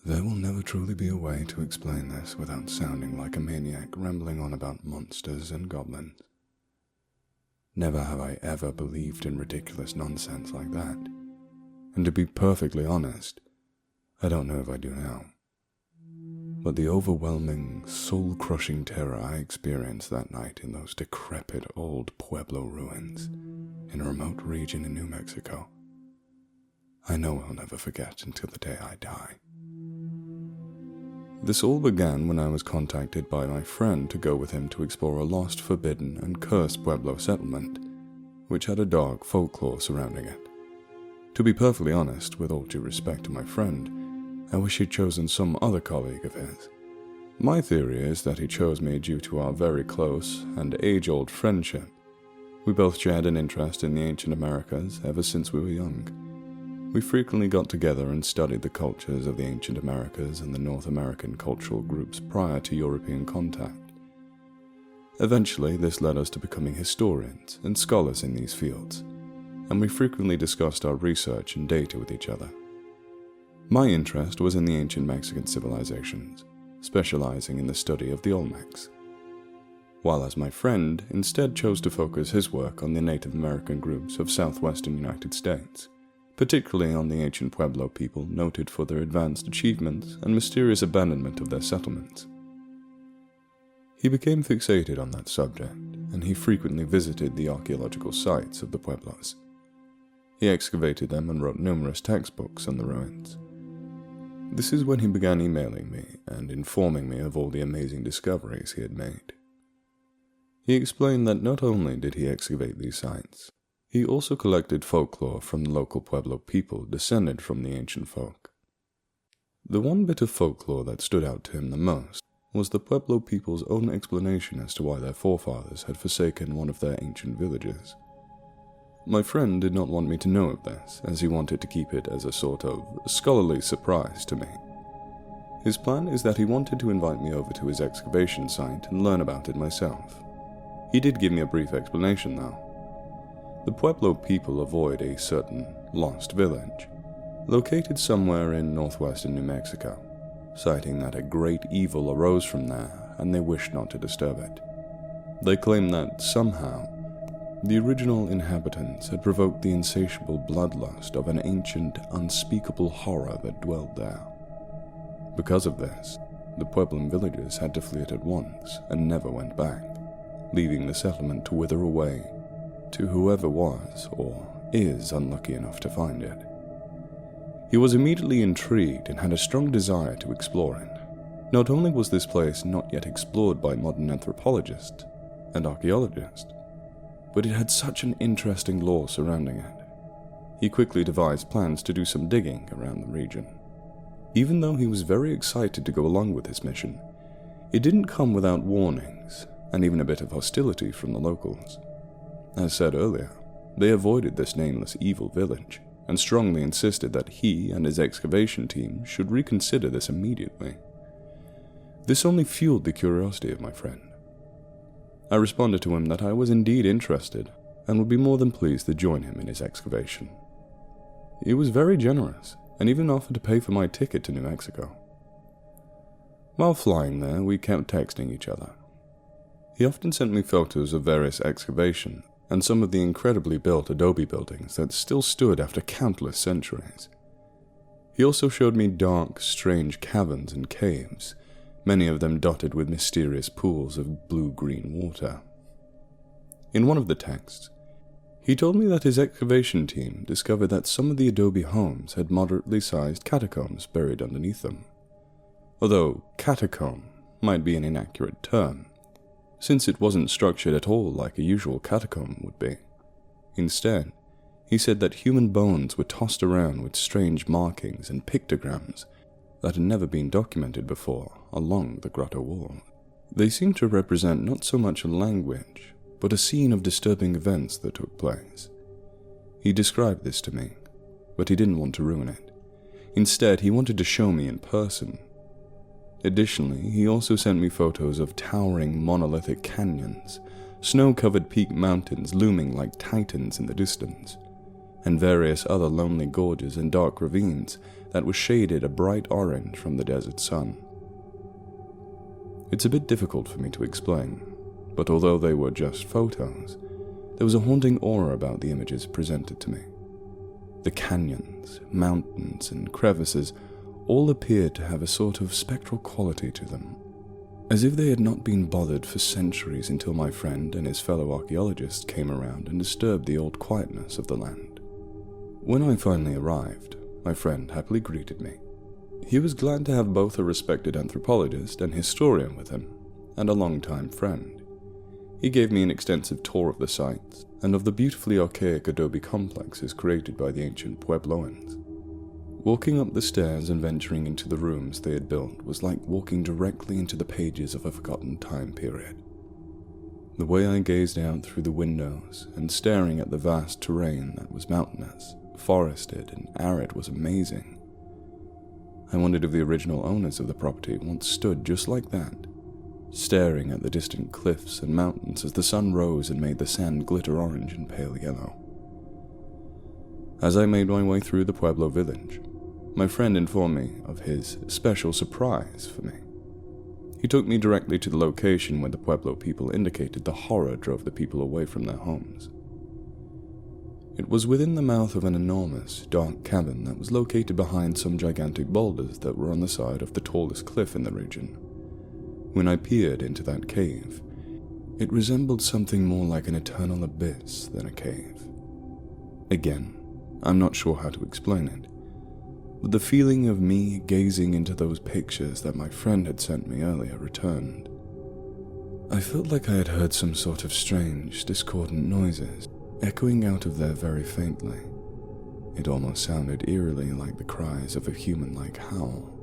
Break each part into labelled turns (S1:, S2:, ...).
S1: There will never truly be a way to explain this without sounding like a maniac rambling on about monsters and goblins. Never have I ever believed in ridiculous nonsense like that, and to be perfectly honest, I don't know if I do now. But the overwhelming, soul-crushing terror I experienced that night in those decrepit old Pueblo ruins in a remote region in New Mexico, I know I'll never forget until the day I die. This all began when I was contacted by my friend to go with him to explore a lost, forbidden, and cursed Pueblo settlement, which had a dark folklore surrounding it. To be perfectly honest, with all due respect to my friend, I wish he'd chosen some other colleague of his. My theory is that he chose me due to our very close and age-old friendship. We both shared an interest in the ancient Americas ever since we were young. We frequently got together and studied the cultures of the ancient Americas and the North American cultural groups prior to European contact. Eventually, this led us to becoming historians and scholars in these fields, and we frequently discussed our research and data with each other. My interest was in the ancient Mexican civilizations, specializing in the study of the Olmecs, while as my friend instead chose to focus his work on the Native American groups of southwestern United States, particularly on the ancient Pueblo people noted for their advanced achievements and mysterious abandonment of their settlements. He became fixated on that subject, and he frequently visited the archaeological sites of the Pueblos. He excavated them and wrote numerous textbooks on the ruins. This is when he began emailing me and informing me of all the amazing discoveries he had made. He explained that not only did he excavate these sites, he also collected folklore from the local Pueblo people descended from the ancient folk. The one bit of folklore that stood out to him the most was the Pueblo people's own explanation as to why their forefathers had forsaken one of their ancient villages. My friend did not want me to know of this, as he wanted to keep it as a sort of scholarly surprise to me. His plan is that he wanted to invite me over to his excavation site and learn about it myself. He did give me a brief explanation though. The Pueblo people avoid a certain lost village, located somewhere in northwestern New Mexico, citing that a great evil arose from there and they wished not to disturb it. They claim that somehow, the original inhabitants had provoked the insatiable bloodlust of an ancient, unspeakable horror that dwelled there. Because of this, the Pueblan villagers had to flee it at once and never went back, leaving the settlement to wither away to whoever was or is unlucky enough to find it. He was immediately intrigued and had a strong desire to explore it. Not only was this place not yet explored by modern anthropologists and archaeologists, but it had such an interesting lore surrounding it. He quickly devised plans to do some digging around the region. Even though he was very excited to go along with his mission, it didn't come without warnings and even a bit of hostility from the locals. As said earlier, they avoided this nameless evil village and strongly insisted that he and his excavation team should reconsider this immediately. This only fueled the curiosity of my friend. I responded to him that I was indeed interested and would be more than pleased to join him in his excavation. He was very generous and even offered to pay for my ticket to New Mexico. While flying there, we kept texting each other. He often sent me photos of various excavations and some of the incredibly built adobe buildings that still stood after countless centuries. He also showed me dark, strange caverns and caves, many of them dotted with mysterious pools of blue-green water. In one of the texts, he told me that his excavation team discovered that some of the adobe homes had moderately sized catacombs buried underneath them. Although catacomb might be an inaccurate term, since it wasn't structured at all like a usual catacomb would be. Instead, he said that human bones were tossed around with strange markings and pictograms that had never been documented before along the grotto wall. They seemed to represent not so much a language, but a scene of disturbing events that took place. He described this to me, but he didn't want to ruin it. Instead, he wanted to show me in person. Additionally, he also sent me photos of towering monolithic canyons, snow-covered peak mountains looming like titans in the distance, and various other lonely gorges and dark ravines that was shaded a bright orange from the desert sun. It's a bit difficult for me to explain, but although they were just photos, there was a haunting aura about the images presented to me. The canyons, mountains, and crevices all appeared to have a sort of spectral quality to them, as if they had not been bothered for centuries until my friend and his fellow archaeologists came around and disturbed the old quietness of the land. When I finally arrived, my friend happily greeted me. He was glad to have both a respected anthropologist and historian with him, and a longtime friend. He gave me an extensive tour of the sites and of the beautifully archaic adobe complexes created by the ancient Puebloans. Walking up the stairs and venturing into the rooms they had built was like walking directly into the pages of a forgotten time period. The way I gazed out through the windows and staring at the vast terrain that was mountainous, forested, and arid was amazing. I wondered if the original owners of the property once stood just like that, staring at the distant cliffs and mountains as the sun rose and made the sand glitter orange and pale yellow. As I made my way through the Pueblo village, my friend informed me of his special surprise for me. He took me directly to the location where the Pueblo people indicated the horror drove the people away from their homes. It was within the mouth of an enormous, dark cavern that was located behind some gigantic boulders that were on the side of the tallest cliff in the region. When I peered into that cave, it resembled something more like an eternal abyss than a cave. Again, I'm not sure how to explain it, but the feeling of me gazing into those pictures that my friend had sent me earlier returned. I felt like I had heard some sort of strange, discordant noises echoing out of there very faintly. It almost sounded eerily like the cries of a human-like howl.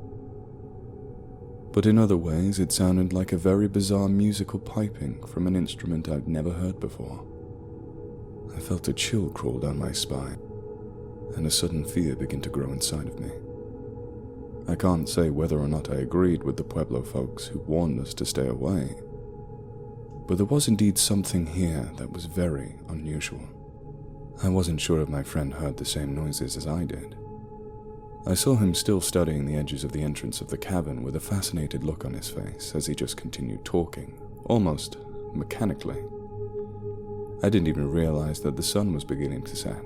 S1: But in other ways, it sounded like a very bizarre musical piping from an instrument I'd never heard before. I felt a chill crawl down my spine, and a sudden fear began to grow inside of me. I can't say whether or not I agreed with the Pueblo folks who warned us to stay away, but there was indeed something here that was very unusual. I wasn't sure if my friend heard the same noises as I did. I saw him still studying the edges of the entrance of the cavern with a fascinated look on his face as he just continued talking, almost mechanically. I didn't even realize that the sun was beginning to set.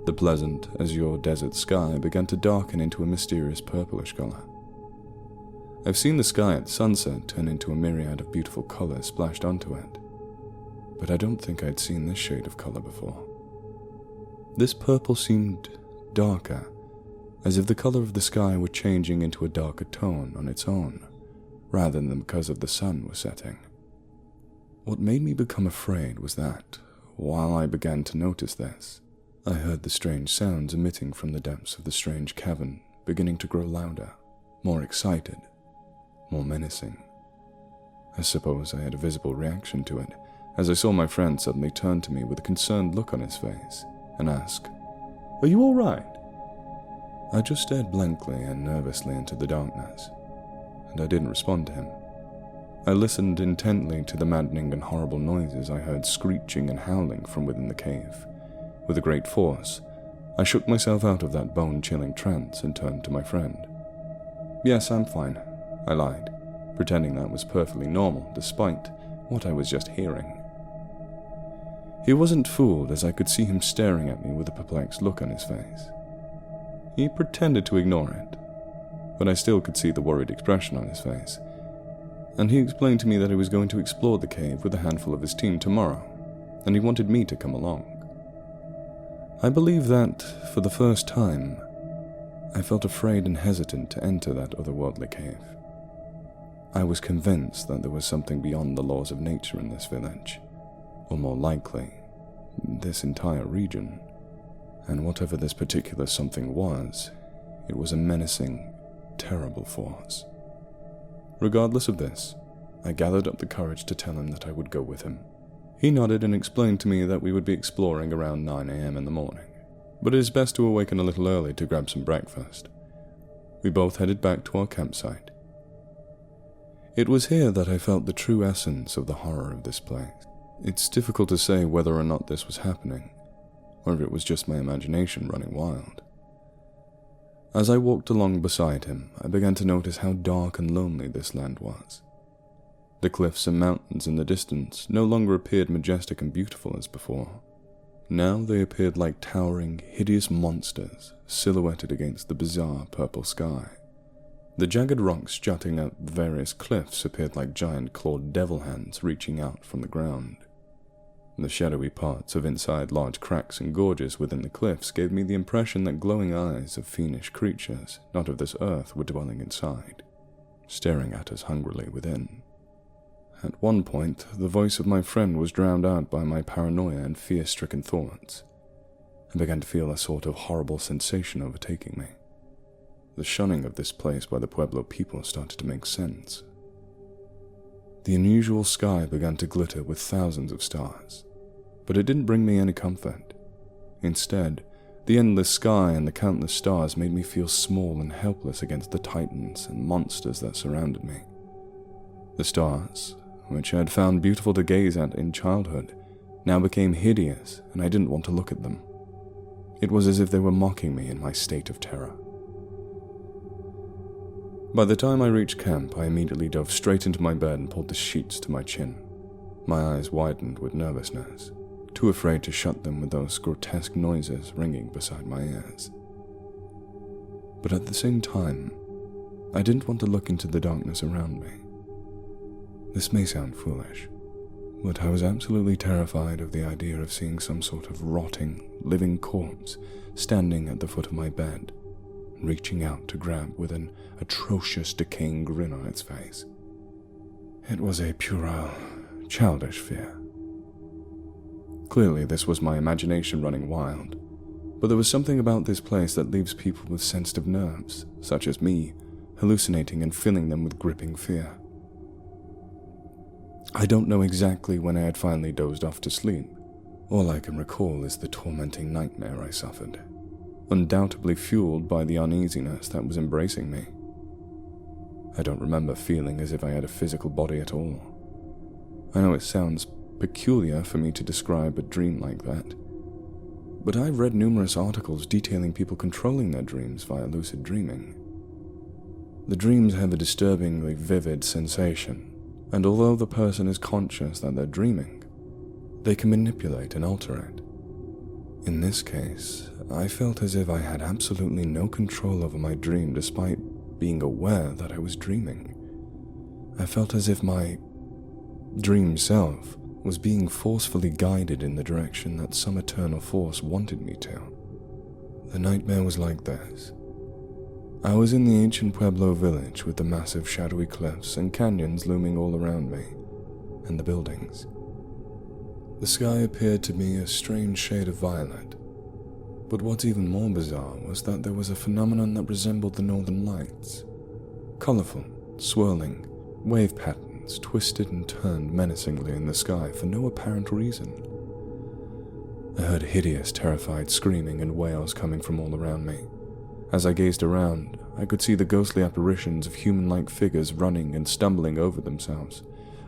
S1: The pleasant, azure desert sky began to darken into a mysterious purplish color. I've seen the sky at sunset turn into a myriad of beautiful colors splashed onto it, but I don't think I'd seen this shade of color before. This purple seemed darker, as if the color of the sky were changing into a darker tone on its own, rather than because of the sun was setting. What made me become afraid was that, while I began to notice this, I heard the strange sounds emitting from the depths of the strange cavern beginning to grow louder, more excited, more menacing. I suppose I had a visible reaction to it, as I saw my friend suddenly turn to me with a concerned look on his face and ask, "Are you all right?" I just stared blankly and nervously into the darkness, and I didn't respond to him. I listened intently to the maddening and horrible noises I heard screeching and howling from within the cave. With a great force, I shook myself out of that bone-chilling trance and turned to my friend. "Yes, I'm fine," I lied, pretending that was perfectly normal despite what I was just hearing. He wasn't fooled, as I could see him staring at me with a perplexed look on his face. He pretended to ignore it, but I still could see the worried expression on his face, and he explained to me that he was going to explore the cave with a handful of his team tomorrow, and he wanted me to come along. I believe that, for the first time, I felt afraid and hesitant to enter that otherworldly cave. I was convinced that there was something beyond the laws of nature in this village, or more likely, this entire region, and whatever this particular something was, it was a menacing, terrible force. Regardless of this, I gathered up the courage to tell him that I would go with him. He nodded and explained to me that we would be exploring around 9 a.m. in the morning, but it is best to awaken a little early to grab some breakfast. We both headed back to our campsite. It was here that I felt the true essence of the horror of this place. It's difficult to say whether or not this was happening, or if it was just my imagination running wild. As I walked along beside him, I began to notice how dark and lonely this land was. The cliffs and mountains in the distance no longer appeared majestic and beautiful as before. Now they appeared like towering, hideous monsters silhouetted against the bizarre purple sky. The jagged rocks jutting out the various cliffs appeared like giant clawed devil hands reaching out from the ground. The shadowy parts of inside large cracks and gorges within the cliffs gave me the impression that glowing eyes of fiendish creatures, not of this earth, were dwelling inside, staring at us hungrily within. At one point, the voice of my friend was drowned out by my paranoia and fear-stricken thoughts. I began to feel a sort of horrible sensation overtaking me. The shunning of this place by the Pueblo people started to make sense. The unusual sky began to glitter with thousands of stars, but it didn't bring me any comfort. Instead, the endless sky and the countless stars made me feel small and helpless against the titans and monsters that surrounded me. The stars, which I had found beautiful to gaze at in childhood, now became hideous, and I didn't want to look at them. It was as if they were mocking me in my state of terror. By the time I reached camp, I immediately dove straight into my bed and pulled the sheets to my chin. My eyes widened with nervousness, too afraid to shut them with those grotesque noises ringing beside my ears. But at the same time, I didn't want to look into the darkness around me. This may sound foolish, but I was absolutely terrified of the idea of seeing some sort of rotting, living corpse standing at the foot of my bed, reaching out to grab with an atrocious, decaying grin on its face. It was a puerile, childish fear. Clearly, this was my imagination running wild, but there was something about this place that leaves people with sensitive nerves, such as me, hallucinating and filling them with gripping fear. I don't know exactly when I had finally dozed off to sleep. All I can recall is the tormenting nightmare I suffered, undoubtedly fueled by the uneasiness that was embracing me. I don't remember feeling as if I had a physical body at all. I know it sounds peculiar for me to describe a dream like that, but I've read numerous articles detailing people controlling their dreams via lucid dreaming. The dreams have a disturbingly vivid sensation, and although the person is conscious that they're dreaming, they can manipulate and alter it. In this case, I felt as if I had absolutely no control over my dream despite being aware that I was dreaming. I felt as if my dream self was being forcefully guided in the direction that some eternal force wanted me to. The nightmare was like this. I was in the ancient Pueblo village with the massive shadowy cliffs and canyons looming all around me, and the buildings. The sky appeared to me a strange shade of violet, but what's even more bizarre was that there was a phenomenon that resembled the northern lights. Colorful, swirling, wave patterns twisted and turned menacingly in the sky for no apparent reason. I heard hideous, terrified screaming and wails coming from all around me. As I gazed around, I could see the ghostly apparitions of human-like figures running and stumbling over themselves,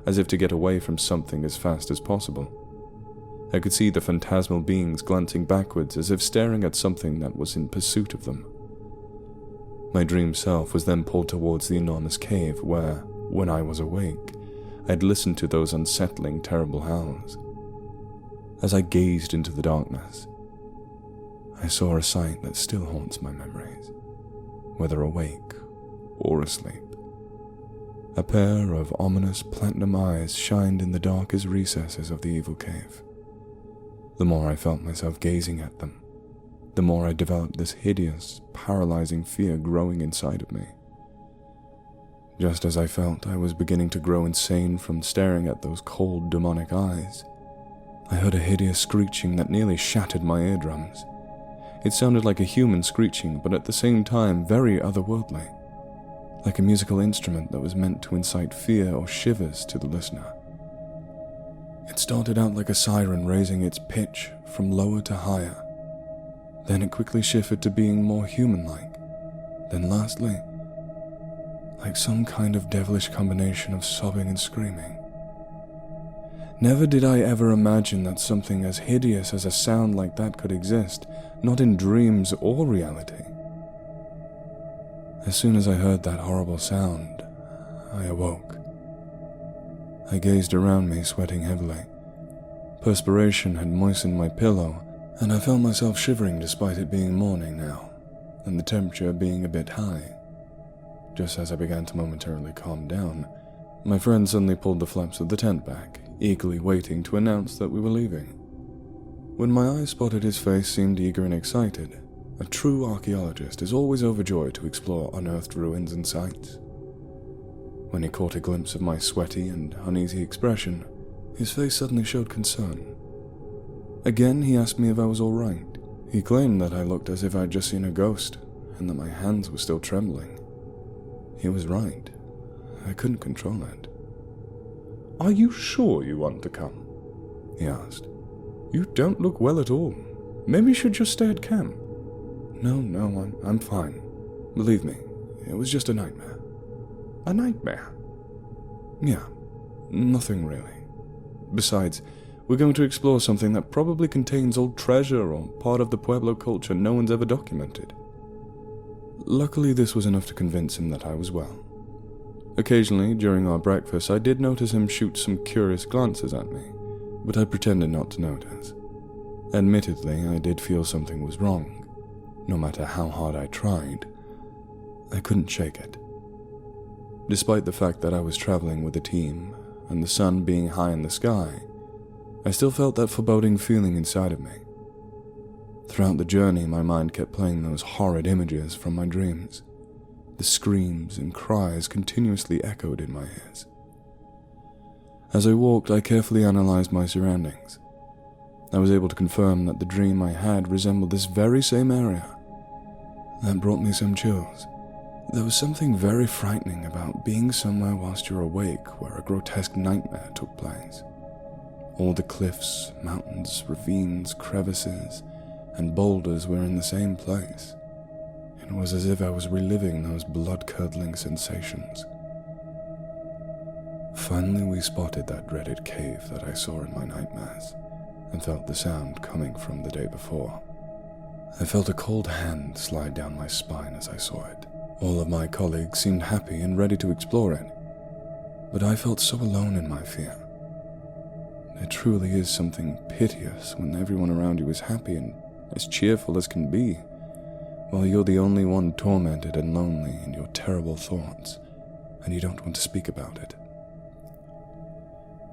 S1: as if to get away from something as fast as possible. I could see the phantasmal beings glancing backwards as if staring at something that was in pursuit of them. My dream self was then pulled towards the enormous cave where, when I was awake, I had listened to those unsettling, terrible howls. As I gazed into the darkness, I saw a sight that still haunts my memories, whether awake or asleep. A pair of ominous platinum eyes shined in the darkest recesses of the evil cave. The more I felt myself gazing at them, the more I developed this hideous, paralyzing fear growing inside of me. Just as I felt I was beginning to grow insane from staring at those cold, demonic eyes, I heard a hideous screeching that nearly shattered my eardrums. It sounded like a human screeching, but at the same time very otherworldly, like a musical instrument that was meant to incite fear or shivers to the listener. It started out like a siren raising its pitch from lower to higher. Then it quickly shifted to being more human-like. Then lastly, like some kind of devilish combination of sobbing and screaming. Never did I ever imagine that something as hideous as a sound like that could exist, not in dreams or reality. As soon as I heard that horrible sound, I awoke. I gazed around me, sweating heavily. Perspiration had moistened my pillow, and I felt myself shivering despite it being morning now, and the temperature being a bit high. Just as I began to momentarily calm down, my friend suddenly pulled the flaps of the tent back, eagerly waiting to announce that we were leaving. When my eyes spotted his face seemed eager and excited. A true archaeologist is always overjoyed to explore unearthed ruins and sites. When he caught a glimpse of my sweaty and uneasy expression, his face suddenly showed concern. Again, he asked me if I was all right. He claimed that I looked as if I'd just seen a ghost, and that my hands were still trembling. He was right. I couldn't control it. "Are you sure you want to come?" he asked. "You don't look well at all. Maybe you should just stay at camp." No, I'm fine. Believe me, it was just a nightmare." "A nightmare?" "Yeah, nothing really. Besides, we're going to explore something that probably contains old treasure or part of the Pueblo culture no one's ever documented." Luckily, this was enough to convince him that I was well. Occasionally, during our breakfast, I did notice him shoot some curious glances at me, but I pretended not to notice. Admittedly, I did feel something was wrong. No matter how hard I tried, I couldn't shake it. Despite the fact that I was traveling with a team, and the sun being high in the sky, I still felt that foreboding feeling inside of me. Throughout the journey, my mind kept playing those horrid images from my dreams. The screams and cries continuously echoed in my ears. As I walked, I carefully analyzed my surroundings. I was able to confirm that the dream I had resembled this very same area. That brought me some chills. There was something very frightening about being somewhere whilst you're awake where a grotesque nightmare took place. All the cliffs, mountains, ravines, crevices, and boulders were in the same place. It was as if I was reliving those blood-curdling sensations. Finally, we spotted that dreaded cave that I saw in my nightmares, and felt the sound coming from the day before. I felt a cold hand slide down my spine as I saw it. All of my colleagues seemed happy and ready to explore it, but I felt so alone in my fear. There truly is something piteous when everyone around you is happy and as cheerful as can be, while you're the only one tormented and lonely in your terrible thoughts, and you don't want to speak about it.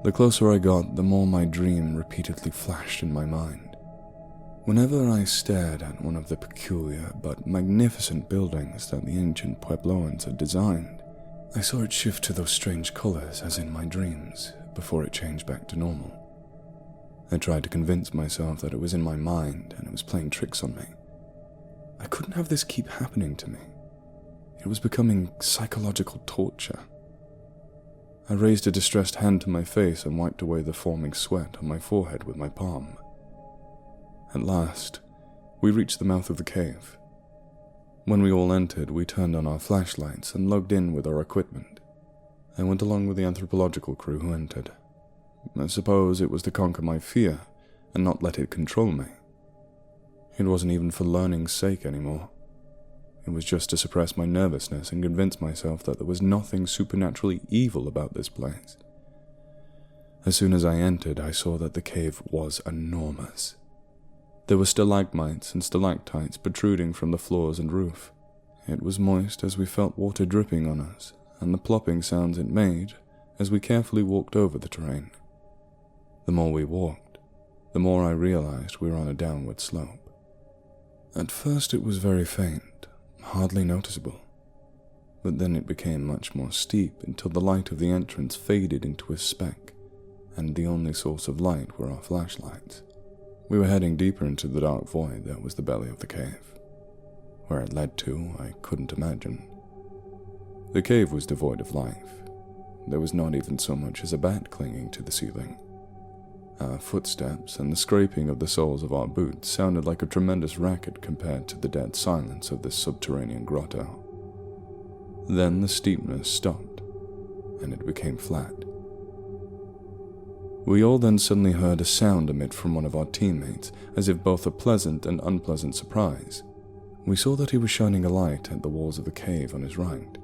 S1: The closer I got, the more my dream repeatedly flashed in my mind. Whenever I stared at one of the peculiar but magnificent buildings that the ancient Puebloans had designed, I saw it shift to those strange colors as in my dreams, before it changed back to normal. I tried to convince myself that it was in my mind and it was playing tricks on me. I couldn't have this keep happening to me. It was becoming psychological torture. I raised a distressed hand to my face and wiped away the forming sweat on my forehead with my palm. At last, we reached the mouth of the cave. When we all entered, we turned on our flashlights and logged in with our equipment. I went along with the anthropological crew who entered. I suppose it was to conquer my fear and not let it control me. It wasn't even for learning's sake anymore. It was just to suppress my nervousness and convince myself that there was nothing supernaturally evil about this place. As soon as I entered, I saw that the cave was enormous. There were stalagmites and stalactites protruding from the floors and roof. It was moist as we felt water dripping on us, and the plopping sounds it made as we carefully walked over the terrain. The more we walked, the more I realized we were on a downward slope. At first it was very faint, hardly noticeable, but then it became much more steep until the light of the entrance faded into a speck, and the only source of light were our flashlights. We were heading deeper into the dark void that was the belly of the cave. Where it led to, I couldn't imagine. The cave was devoid of life. There was not even so much as a bat clinging to the ceiling. Our footsteps and the scraping of the soles of our boots sounded like a tremendous racket compared to the dead silence of this subterranean grotto. Then the steepness stopped, and it became flat. We all then suddenly heard a sound emit from one of our teammates, as if both a pleasant and unpleasant surprise. We saw that he was shining a light at the walls of the cave on his right,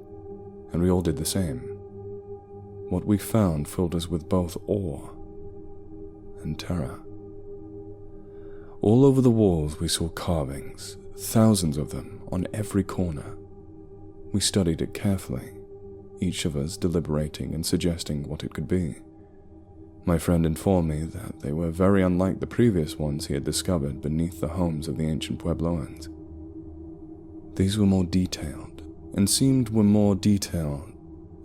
S1: and we all did the same. What we found filled us with both awe and terror. All over the walls we saw carvings, thousands of them on every corner. We studied it carefully, each of us deliberating and suggesting what it could be. My friend informed me that they were very unlike the previous ones he had discovered beneath the homes of the ancient Puebloans. These were more detailed, and seemed more detailed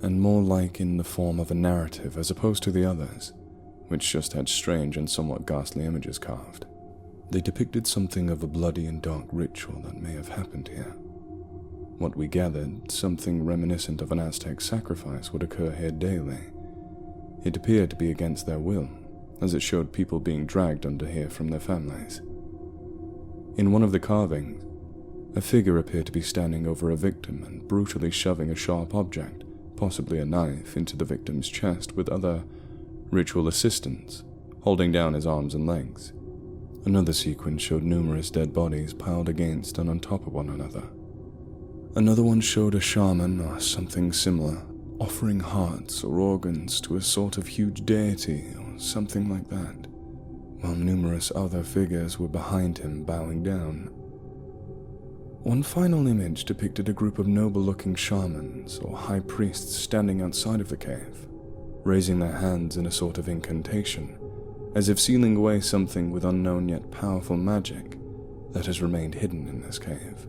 S1: and more like in the form of a narrative as opposed to the others, which just had strange and somewhat ghastly images carved. They depicted something of a bloody and dark ritual that may have happened here. What we gathered, something reminiscent of an Aztec sacrifice would occur here daily. It appeared to be against their will, as it showed people being dragged under here from their families. In one of the carvings, a figure appeared to be standing over a victim and brutally shoving a sharp object, possibly a knife, into the victim's chest with other ritual assistants, holding down his arms and legs. Another sequence showed numerous dead bodies piled against and on top of one another. Another one showed a shaman or something similar, offering hearts or organs to a sort of huge deity or something like that, while numerous other figures were behind him bowing down. One final image depicted a group of noble-looking shamans or high priests standing outside of the cave, raising their hands in a sort of incantation, as if sealing away something with unknown yet powerful magic that has remained hidden in this cave.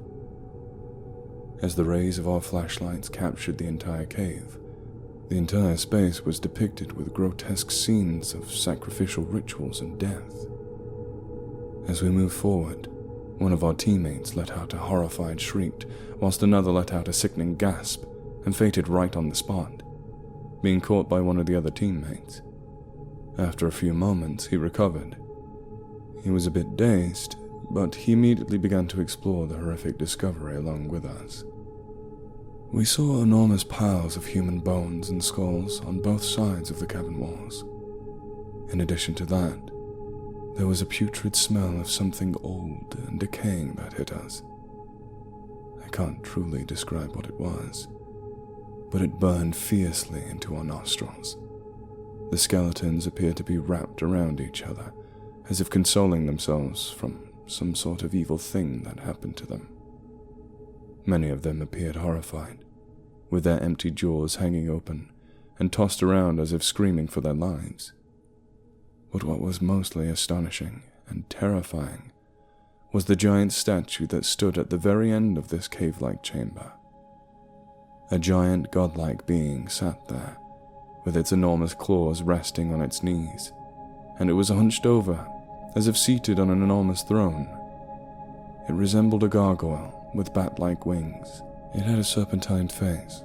S1: As the rays of our flashlights captured the entire cave, the entire space was depicted with grotesque scenes of sacrificial rituals and death. As we moved forward, one of our teammates let out a horrified shriek, whilst another let out a sickening gasp and fainted right on the spot, being caught by one of the other teammates. After a few moments, he recovered. He was a bit dazed, but he immediately began to explore the horrific discovery along with us. We saw enormous piles of human bones and skulls on both sides of the cavern walls. In addition to that, there was a putrid smell of something old and decaying that hit us. I can't truly describe what it was, but it burned fiercely into our nostrils. The skeletons appeared to be wrapped around each other, as if consoling themselves from some sort of evil thing that happened to them. Many of them appeared horrified, with their empty jaws hanging open and tossed around as if screaming for their lives. But what was mostly astonishing and terrifying was the giant statue that stood at the very end of this cave-like chamber. A giant godlike being sat there, with its enormous claws resting on its knees, and it was hunched over, as if seated on an enormous throne. It resembled a gargoyle with bat-like wings. It had a serpentine face,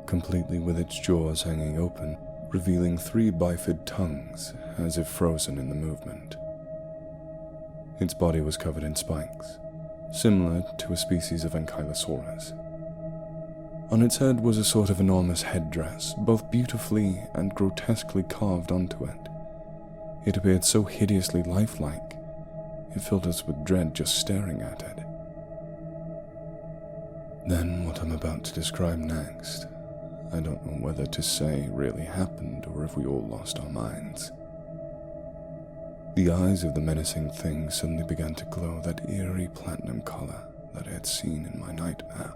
S1: completely with its jaws hanging open, revealing 3 bifid tongues as if frozen in the movement. Its body was covered in spikes, similar to a species of Ankylosaurus. On its head was a sort of enormous headdress, both beautifully and grotesquely carved onto it. It appeared so hideously lifelike, it filled us with dread just staring at it. Then what I'm about to describe next, I don't know whether to say really happened or if we all lost our minds. The eyes of the menacing thing suddenly began to glow that eerie platinum color that I had seen in my nightmare.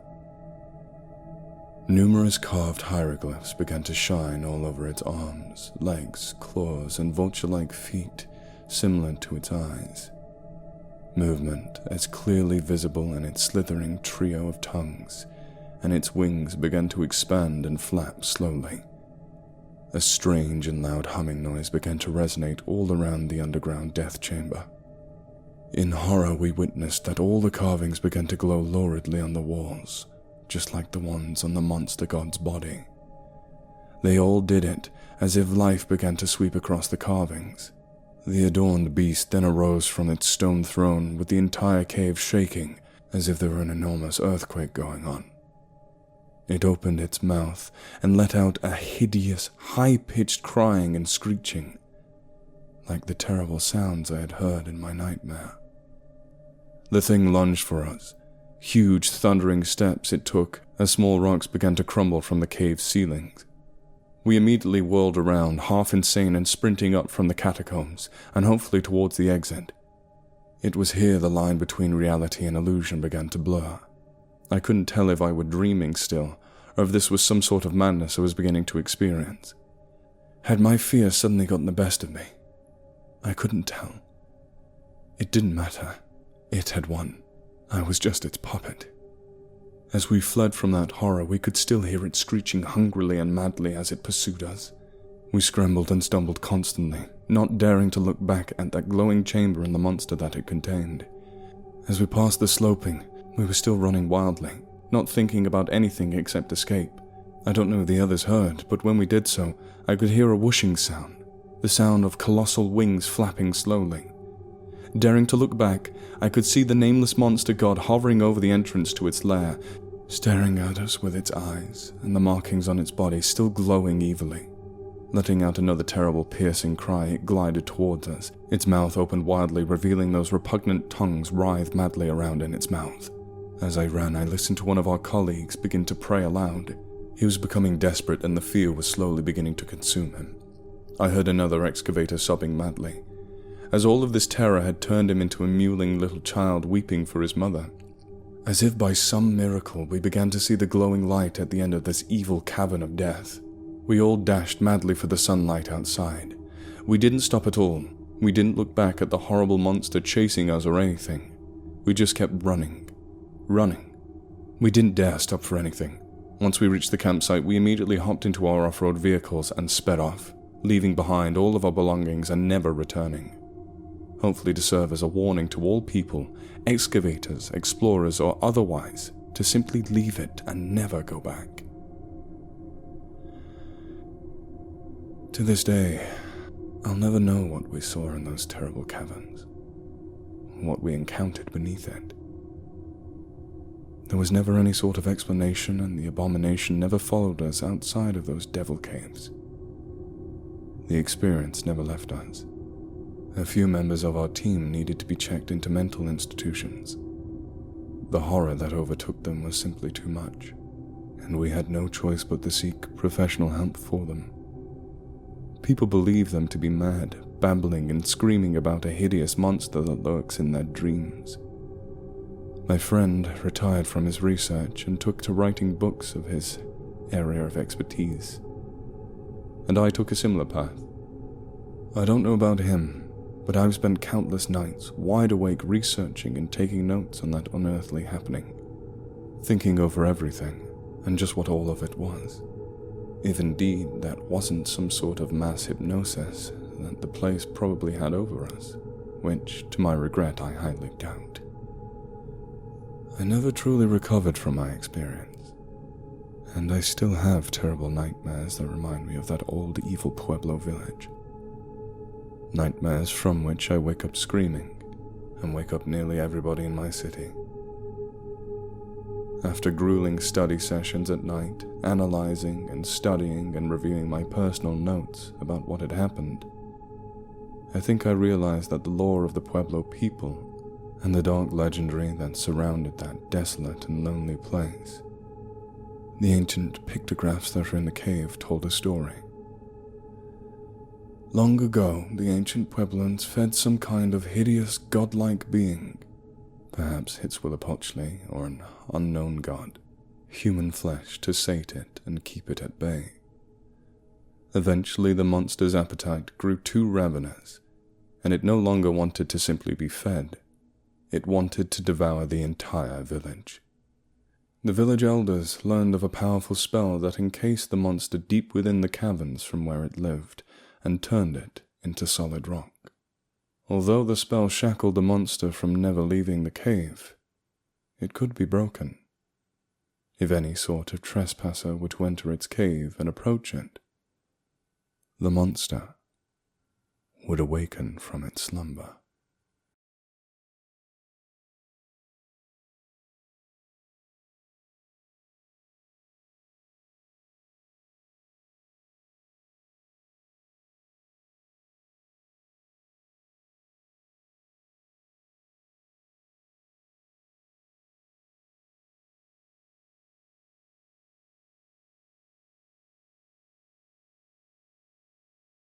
S1: Numerous carved hieroglyphs began to shine all over its arms, legs, claws, and vulture-like feet similar to its eyes. Movement as clearly visible in its slithering trio of tongues, and its wings began to expand and flap slowly. A strange and loud humming noise began to resonate all around the underground death chamber. In horror we witnessed that all the carvings began to glow luridly on the walls, just like the ones on the monster god's body. They all did it, as if life began to sweep across the carvings. The adorned beast then arose from its stone throne with the entire cave shaking, as if there were an enormous earthquake going on. It opened its mouth and let out a hideous, high-pitched crying and screeching, like the terrible sounds I had heard in my nightmare. The thing lunged for us, Huge, thundering steps it took as small rocks began to crumble from the cave's ceilings. We immediately whirled around, half insane and sprinting up from the catacombs, and hopefully towards the exit. It was here the line between reality and illusion began to blur. I couldn't tell if I were dreaming still, or if this was some sort of madness I was beginning to experience. Had my fear suddenly gotten the best of me? I couldn't tell. It didn't matter. It had won. I was just its puppet. As we fled from that horror, we could still hear it screeching hungrily and madly as it pursued us. We scrambled and stumbled constantly, not daring to look back at that glowing chamber and the monster that it contained. As we passed the sloping, we were still running wildly, not thinking about anything except escape. I don't know if the others heard, but when we did so, I could hear a whooshing sound, the sound of colossal wings flapping slowly. Daring to look back, I could see the nameless monster god hovering over the entrance to its lair, staring at us with its eyes and the markings on its body still glowing evilly. Letting out another terrible piercing cry, it glided towards us, its mouth opened wildly, revealing those repugnant tongues writhed madly around in its mouth. As I ran, I listened to one of our colleagues begin to pray aloud. He was becoming desperate and the fear was slowly beginning to consume him. I heard another excavator sobbing madly, as all of this terror had turned him into a mewling little child weeping for his mother. As if by some miracle, we began to see the glowing light at the end of this evil cavern of death. We all dashed madly for the sunlight outside. We didn't stop at all. We didn't look back at the horrible monster chasing us or anything. We just kept running. We didn't dare stop for anything. Once we reached the campsite, we immediately hopped into our off-road vehicles and sped off, leaving behind all of our belongings and never returning. Hopefully to serve as a warning to all people, excavators, explorers, or otherwise, to simply leave it and never go back. To this day, I'll never know what we saw in those terrible caverns, what we encountered beneath it. There was never any sort of explanation, and the abomination never followed us outside of those devil caves. The experience never left us. A few members of our team needed to be checked into mental institutions. The horror that overtook them was simply too much, and we had no choice but to seek professional help for them. People believe them to be mad, babbling and screaming about a hideous monster that lurks in their dreams. My friend retired from his research and took to writing books of his area of expertise, and I took a similar path. I don't know about him, but I've spent countless nights wide awake researching and taking notes on that unearthly happening, thinking over everything and just what all of it was. If indeed that wasn't some sort of mass hypnosis that the place probably had over us, which, to my regret, I highly doubt. I never truly recovered from my experience, and I still have terrible nightmares that remind me of that old evil Pueblo village. Nightmares from which I wake up screaming, and wake up nearly everybody in my city. After grueling study sessions at night, analyzing and studying and reviewing my personal notes about what had happened, I think I realized that the lore of the Pueblo people and the dark legendary that surrounded that desolate and lonely place, the ancient pictographs that are in the cave told a story. Long ago, the ancient Pueblans fed some kind of hideous godlike being, perhaps Huitzilopochtli or an unknown god, human flesh to sate it and keep it at bay. Eventually, the monster's appetite grew too ravenous, and it no longer wanted to simply be fed. It wanted to devour the entire village. The village elders learned of a powerful spell that encased the monster deep within the caverns from where it lived, and turned it into solid rock. Although the spell shackled the monster from never leaving the cave, it could be broken. If any sort of trespasser were to enter its cave and approach it, the monster would awaken from its slumber.